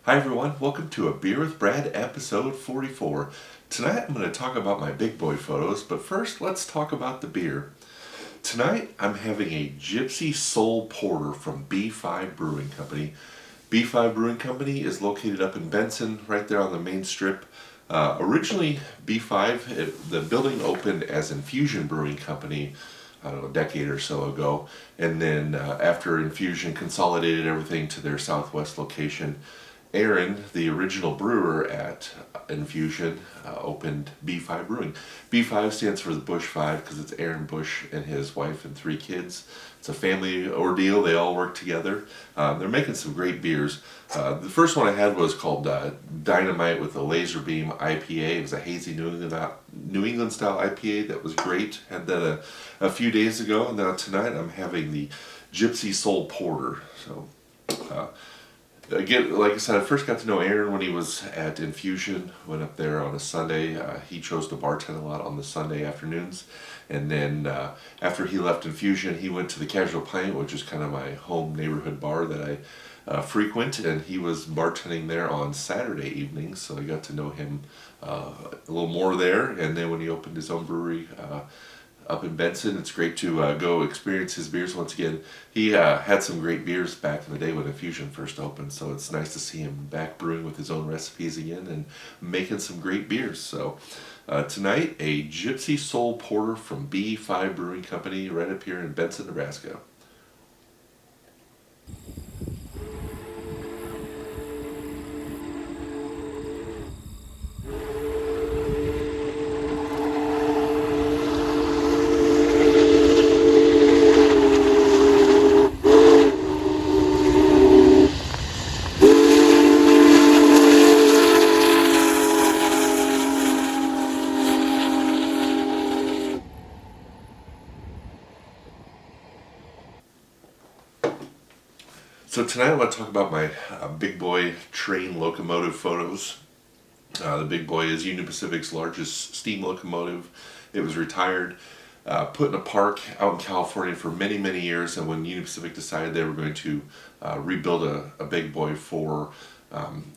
Hi everyone, welcome to A Beer with Brad episode 44. Tonight I'm going to talk about my big boy photos, but first let's talk about the beer. Tonight I'm having a Gypsy Soul Porter from B5 Brewing Company. B5 Brewing Company is located up in Benson, right there on the main strip. Originally B5, the building opened as Infusion Brewing Company, I don't know, a decade or so ago. And then after Infusion consolidated everything to their southwest location, Aaron, the original brewer at Infusion, opened B5 Brewing. B5 stands for the Bush 5 because it's Aaron Bush and his wife and 3 kids. It's a family ordeal. They all work together. They're making some great beers. The first one I had was called Dynamite with a Laser Beam IPA. It was a hazy New England style IPA that was great. Had that a few days ago, and now tonight I'm having the Gypsy Soul Porter. So. Again, like I said, I first got to know Aaron when he was at Infusion. Went up there on a Sunday. He chose to bartend a lot on the Sunday afternoons. And then after he left Infusion, he went to the Casual Pint, which is kind of my home neighborhood bar that I frequent. And he was bartending there on Saturday evenings, so I got to know him a little more there. And then when he opened his own brewery, up in Benson. It's great to go experience his beers once again. He had some great beers back in the day when Infusion first opened, so it's nice to see him back brewing with his own recipes again and making some great beers. So tonight, a Gypsy Soul Porter from B5 Brewing Company right up here in Benson, Nebraska. So tonight I want to talk about my big boy train locomotive photos. The big boy is Union Pacific's largest steam locomotive. It was retired, put in a park out in California for many, many years, and when Union Pacific decided they were going to rebuild a big boy for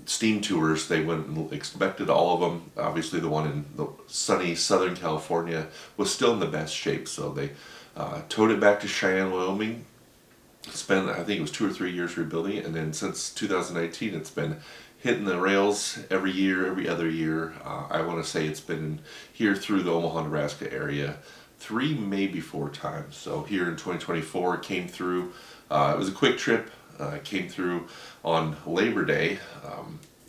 steam tours, they went and inspected all of them. Obviously the one in the sunny Southern California was still in the best shape, so they towed it back to Cheyenne, Wyoming. Spent, I think it was 2 or 3 years rebuilding it, and then since 2019 it's been hitting the rails every year, every other year. I want to say it's been here through the Omaha, Nebraska area 3, maybe 4 times. So here in 2024 it came through. It was a quick trip. It came through on Labor Day.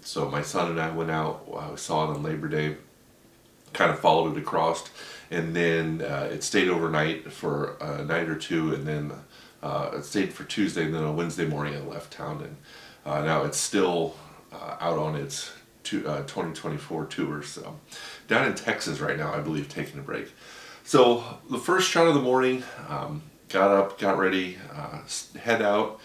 So my son and I went out, saw it on Labor Day, kind of followed it across, and then it stayed overnight for a night or two, and then it stayed for Tuesday, and then on Wednesday morning I left town, and now it's still out on its 2024 tour. So down in Texas right now, I believe, taking a break. So the first shot of the morning, got up, got ready, head out,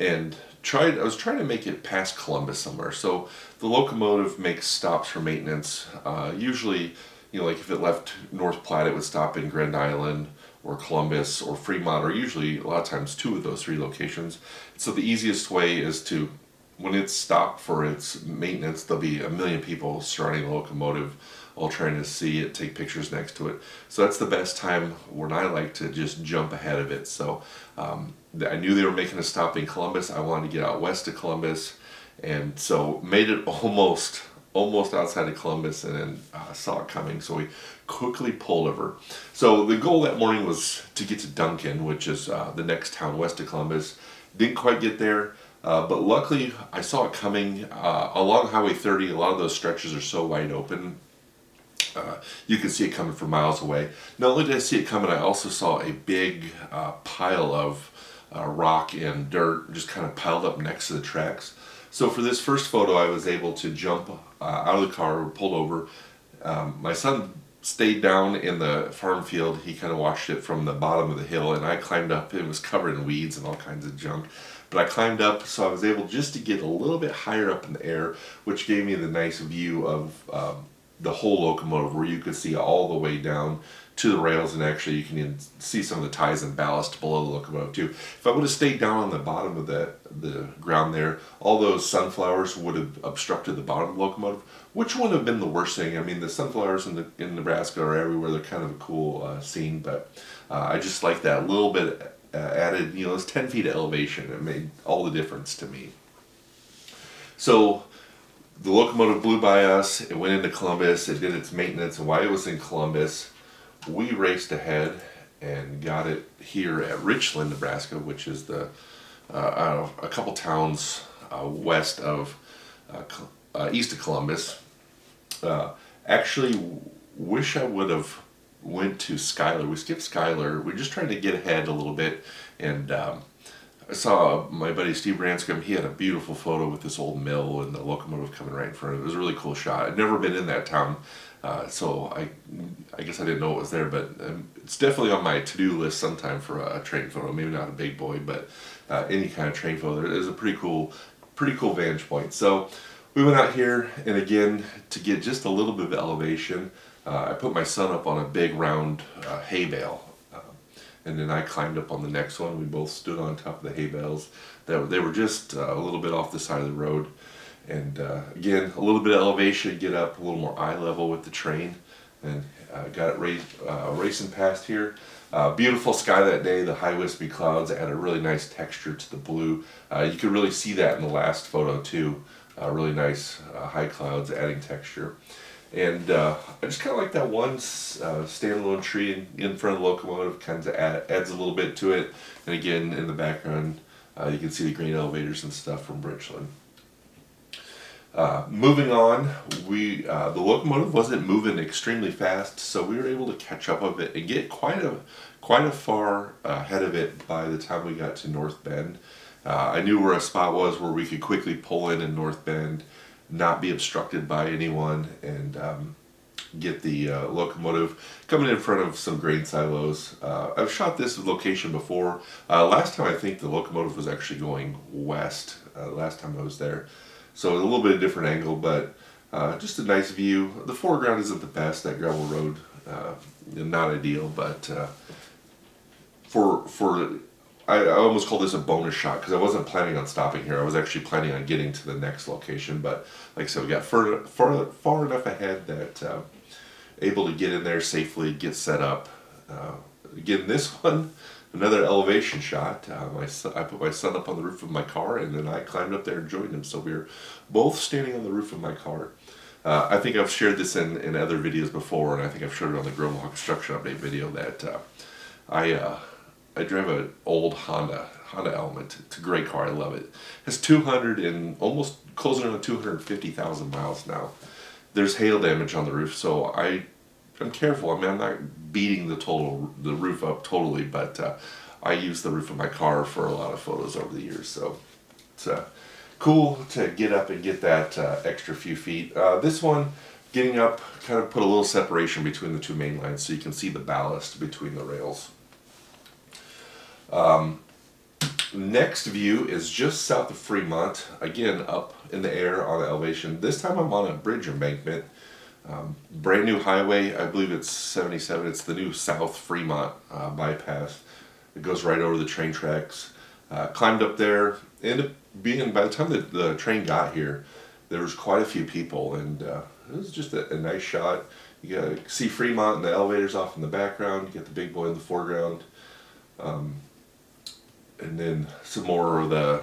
and I was trying to make it past Columbus somewhere. So the locomotive makes stops for maintenance. Usually, like if it left North Platte, it would stop in Grand Island or Columbus or Fremont, or usually a lot of times 2 of those 3 locations. So the easiest way is to, when it's stopped for its maintenance, there'll be a million people surrounding the locomotive, all trying to see it, take pictures next to it. So that's the best time when I like to just jump ahead of it. So I knew they were making a stop in Columbus. I wanted to get out west of Columbus, and so made it almost outside of Columbus, and then saw it coming, so we quickly pulled over. So the goal that morning was to get to Duncan, which is the next town west of Columbus. Didn't quite get there, but luckily I saw it coming. Along Highway 30, a lot of those stretches are so wide open, you can see it coming from miles away. Not only did I see it coming, I also saw a big pile of rock and dirt just kind of piled up next to the tracks. So for this first photo, I was able to jump out of the car, pulled over. My son stayed down in the farm field. He kind of watched it from the bottom of the hill, and I climbed up. It was covered in weeds and all kinds of junk. But I climbed up, so I was able just to get a little bit higher up in the air, which gave me the nice view of the whole locomotive, where you could see all the way down to the rails, and actually you can even see some of the ties and ballast below the locomotive too. If I would have stayed down on the bottom of the ground there, all those sunflowers would have obstructed the bottom of the locomotive, which wouldn't have been the worst thing. I mean, the sunflowers in Nebraska are everywhere. They're kind of a cool scene, but I just like that little bit added, it's 10 feet of elevation. It made all the difference to me. So the locomotive blew by us, it went into Columbus, it did its maintenance, and while it was in Columbus, we raced ahead and got it here at Richland, Nebraska, which is a couple towns west of, east of Columbus. Actually, wish I would have went to Schuyler. We skipped Schuyler. We're just trying to get ahead a little bit, and I saw my buddy Steve Branscombe. He had a beautiful photo with this old mill and the locomotive coming right in front of it. It was a really cool shot. I'd never been in that town, so I guess I didn't know it was there, but it's definitely on my to-do list sometime for a train photo. Maybe not a big boy, but any kind of train photo. It is a pretty cool vantage point. So we went out here, and again, to get just a little bit of elevation, I put my son up on a big round hay bale. And then I climbed up on the next one. We both stood on top of the hay bales. They were just a little bit off the side of the road. And again, a little bit of elevation, get up a little more eye level with the train. And got it racing past here. Beautiful sky that day. The high wispy clouds add a really nice texture to the blue. You could really see that in the last photo too. Really nice high clouds adding texture. And I just kind of like that one standalone tree in front of the locomotive. Kind of adds a little bit to it. And again, in the background, you can see the grain elevators and stuff from Richland. Moving on, the locomotive wasn't moving extremely fast, so we were able to catch up with it and get quite a far ahead of it by the time we got to North Bend. I knew where a spot was where we could quickly pull in North Bend, not be obstructed by anyone, and get the locomotive coming in front of some grain silos. I've shot this location before. Last time I think the locomotive was actually going west, last time I was there. So a little bit of different angle, but just a nice view. The foreground isn't the best, that gravel road, not ideal, but I almost call this a bonus shot because I wasn't planning on stopping here. I was actually planning on getting to the next location, but like I said, we got far enough ahead that able to get in there safely, get set up. Again, this one, another elevation shot. I put my son up on the roof of my car, and then I climbed up there and joined him. So we were both standing on the roof of my car. I think I've shared this in other videos before, and I think I've showed it on the Growmore Construction Update video that I drive an old Honda Element. It's a great car. I love it. It has 200 and almost closing on 250,000 miles now. There's hail damage on the roof, so I'm careful. I mean, I'm not beating the roof up totally, but I use the roof of my car for a lot of photos over the years. So it's cool to get up and get that extra few feet. This one, getting up, kind of put a little separation between the two main lines so you can see the ballast between the rails. Next view is just south of Fremont, again up in the air on the elevation. This time I'm on a bridge embankment, brand new highway. I believe it's 77. It's the new South Fremont bypass. It goes right over the train tracks. Climbed up there. Ended up being, by the time the train got here, there was quite a few people, and it was just a nice shot. You got to see Fremont and the elevators off in the background. You got the big boy in the foreground. And then some more of the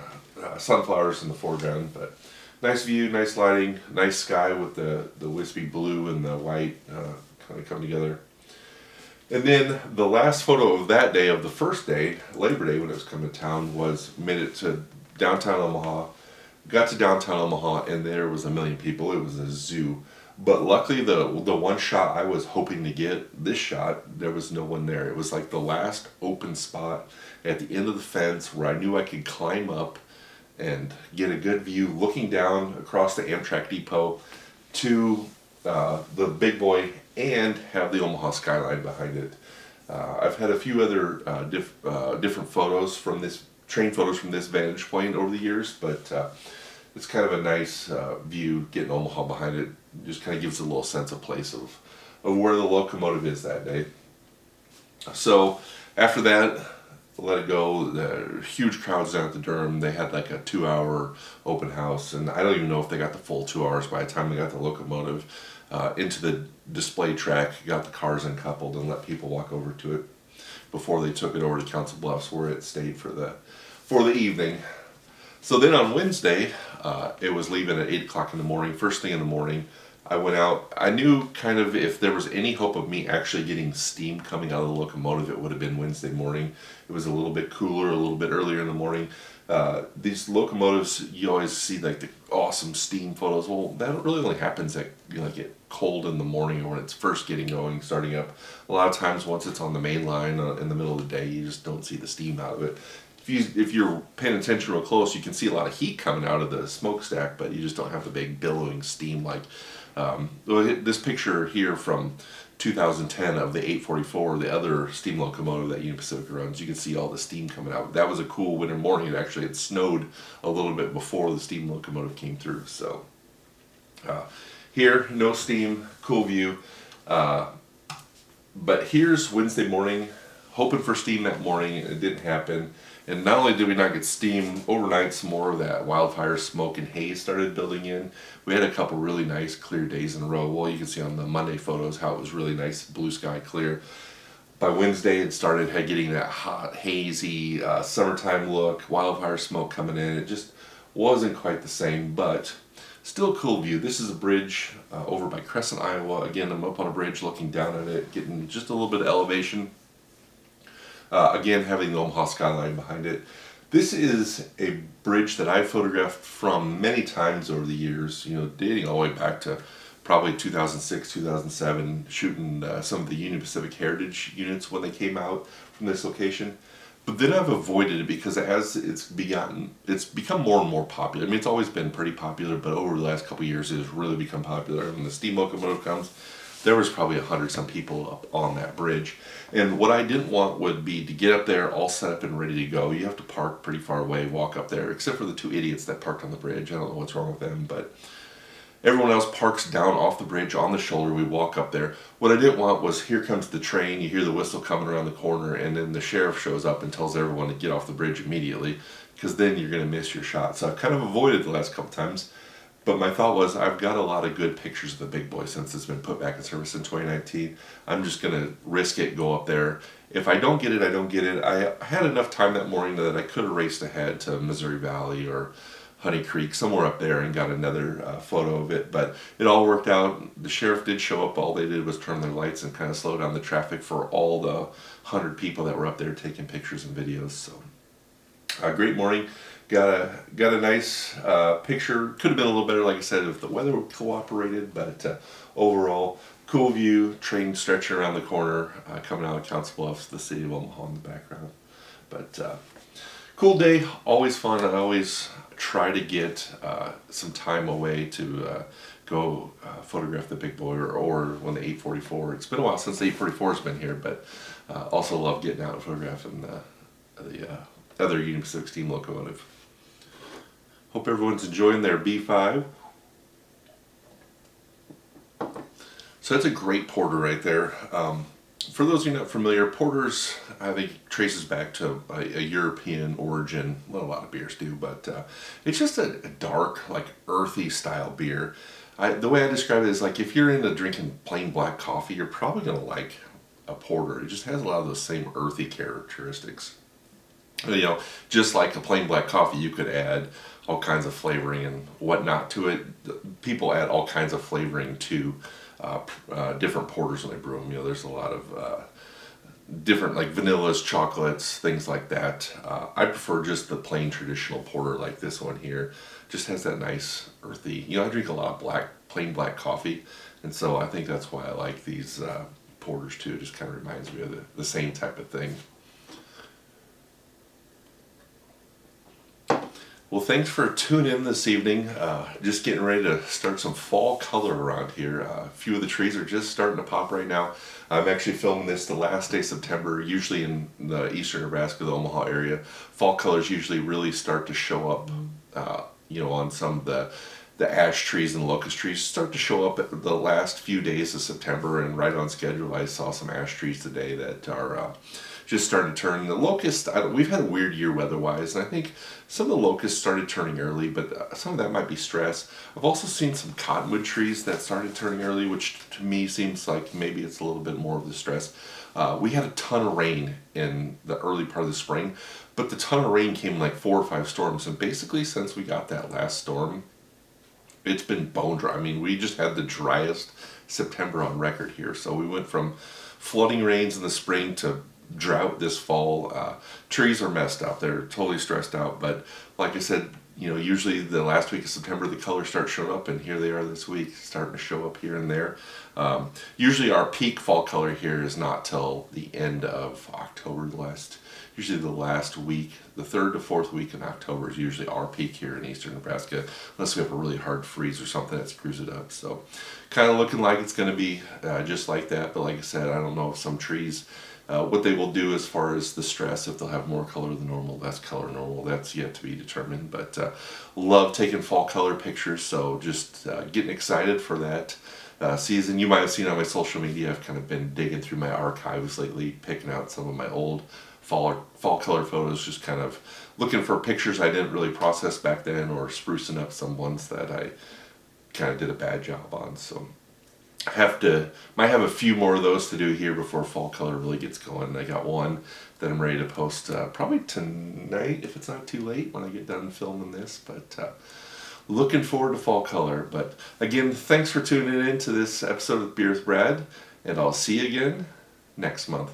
sunflowers in the foreground, but nice view, nice lighting, nice sky with the wispy blue and the white kind of come together. And then the last photo of that day, of the first day, Labor Day, when it was coming to town, made it to downtown Omaha. Got to downtown Omaha, and there was 1 million people. It was a zoo. But luckily, the one shot I was hoping to get, this shot, there was no one there. It was like the last open spot at the end of the fence where I knew I could climb up and get a good view looking down across the Amtrak depot to the big boy and have the Omaha skyline behind it. I've had a few other different photos from this, train photos from this vantage point over the years, but it's kind of a nice view getting Omaha behind it. just kind of gives a little sense of place of where the locomotive is that day. So after that, let it go. The huge crowds down at the Durham. They had like a 2-hour open house, and I don't even know if they got the full 2 hours by the time they got the locomotive into the display track, got the cars uncoupled, and let people walk over to it before they took it over to Council Bluffs, where it stayed for the evening. So then on Wednesday, it was leaving at 8 o'clock in the morning. First thing in the morning, I went out. I knew kind of if there was any hope of me actually getting steam coming out of the locomotive, it would have been Wednesday morning. It was a little bit cooler, a little bit earlier in the morning. These locomotives, you always see like the awesome steam photos. Well, that really only happens at get cold in the morning or when it's first getting going, starting up. A lot of times once it's on the main line in the middle of the day, you just don't see the steam out of it. If you're paying attention real close, you can see a lot of heat coming out of the smokestack, but you just don't have the big billowing steam like this picture here from 2010 of the 844, the other steam locomotive that Union Pacific runs. You can see all the steam coming out. That was a cool winter morning. Actually, it snowed a little bit before the steam locomotive came through. So here, no steam, cool view. But here's Wednesday morning, hoping for steam that morning. It didn't happen. And not only did we not get steam, overnight some more of that wildfire smoke and haze started building in. We had a couple really nice clear days in a row. Well, you can see on the Monday photos how it was really nice, blue sky clear. By Wednesday, it started getting that hot, hazy, summertime look, wildfire smoke coming in. It just wasn't quite the same, but still a cool view. This is a bridge over by Crescent, Iowa. Again, I'm up on a bridge looking down at it, getting just a little bit of elevation. Again, having the Omaha skyline behind it. This is a bridge that I've photographed from many times over the years, dating all the way back to probably 2006, 2007, shooting some of the Union Pacific Heritage units when they came out from this location. But then I've avoided it because as it's become more and more popular. I mean, it's always been pretty popular, but over the last couple of years, it's really become popular. When the steam locomotive comes, there was probably 100-some people up on that bridge. And what I didn't want would be to get up there all set up and ready to go. You have to park pretty far away, walk up there, except for the 2 idiots that parked on the bridge. I don't know what's wrong with them, but everyone else parks down off the bridge on the shoulder. We walk up there. What I didn't want was here comes the train, you hear the whistle coming around the corner, and then the sheriff shows up and tells everyone to get off the bridge immediately, because then you're going to miss your shot. So I've kind of avoided the last couple times. But my thought was, I've got a lot of good pictures of the big boy since it's been put back in service in 2019. I'm just going to risk it, go up there. If I don't get it, I don't get it. I had enough time that morning that I could have raced ahead to Missouri Valley or Honey Creek, somewhere up there, and got another photo of it. But it all worked out. The sheriff did show up. All they did was turn their lights and kind of slow down the traffic for all the 100 people that were up there taking pictures and videos. So, great morning. Got a nice picture. Could have been a little better, like I said, if the weather cooperated, but overall, cool view, train stretching around the corner, coming out of Council Bluffs, the city of Omaha in the background. But cool day, always fun. I always try to get some time away to go photograph the big boy or when the 844. It's been a while since the 844 has been here, but also love getting out and photographing the other Union Pacific steam locomotive. Hope everyone's enjoying their B5. So that's a great porter right there. For those of you not familiar, porters, I think, traces back to a European origin. Well, a lot of beers do, but it's just a dark, like earthy style beer. The way I describe it is like if you're into drinking plain black coffee, you're probably going to like a porter. It just has a lot of those same earthy characteristics. Just like a plain black coffee, you could add all kinds of flavoring and whatnot to it. People add all kinds of flavoring to different porters when they brew them. There's a lot of different, like vanillas, chocolates, things like that. I prefer just the plain traditional porter like this one here. Just has that nice earthy. I drink a lot of plain black coffee, and so I think that's why I like these porters too. It just kind of reminds me of the same type of thing. Well, thanks for tuning in this evening. Just getting ready to start some fall color around here. A few of the trees are just starting to pop right now. I'm actually filming this the last day of September, usually in the eastern Nebraska, the Omaha area. Fall colors usually really start to show up, on some of the the ash trees and locust trees start to show up at the last few days of September, and right on schedule. I saw some ash trees today that are just starting to turn. The locust, we've had a weird year weather-wise, and I think some of the locusts started turning early, but some of that might be stress. I've also seen some cottonwood trees that started turning early, which to me seems like maybe it's a little bit more of the stress. We had a ton of rain in the early part of the spring, but the ton of rain came in like 4 or 5 storms, and basically since we got that last storm, it's been bone dry. I mean, we just had the driest September on record here. So we went from flooding rains in the spring to drought this fall. Trees are messed up. They're totally stressed out. But like I said, usually the last week of September, the colors start showing up, and here they are this week, starting to show up here and there. Usually our peak fall color here is not till the end of October, usually the last week, the 3rd to 4th week in October is usually our peak here in eastern Nebraska, unless we have a really hard freeze or something that screws it up. So kind of looking like it's going to be just like that. But like I said, I don't know if some trees, what they will do as far as the stress, if they'll have more color than normal, less color than normal, that's yet to be determined. But love taking fall color pictures, so just getting excited for that season. You might have seen on my social media, I've kind of been digging through my archives lately, picking out some of my old fall color photos, just kind of looking for pictures I didn't really process back then, or sprucing up some ones that I kind of did a bad job on. So might have a few more of those to do here before fall color really gets going. I got one that I'm ready to post probably tonight, if it's not too late, when I get done filming this. But looking forward to fall color. But again, thanks for tuning in to this episode of Beer with Brad, and I'll see you again next month.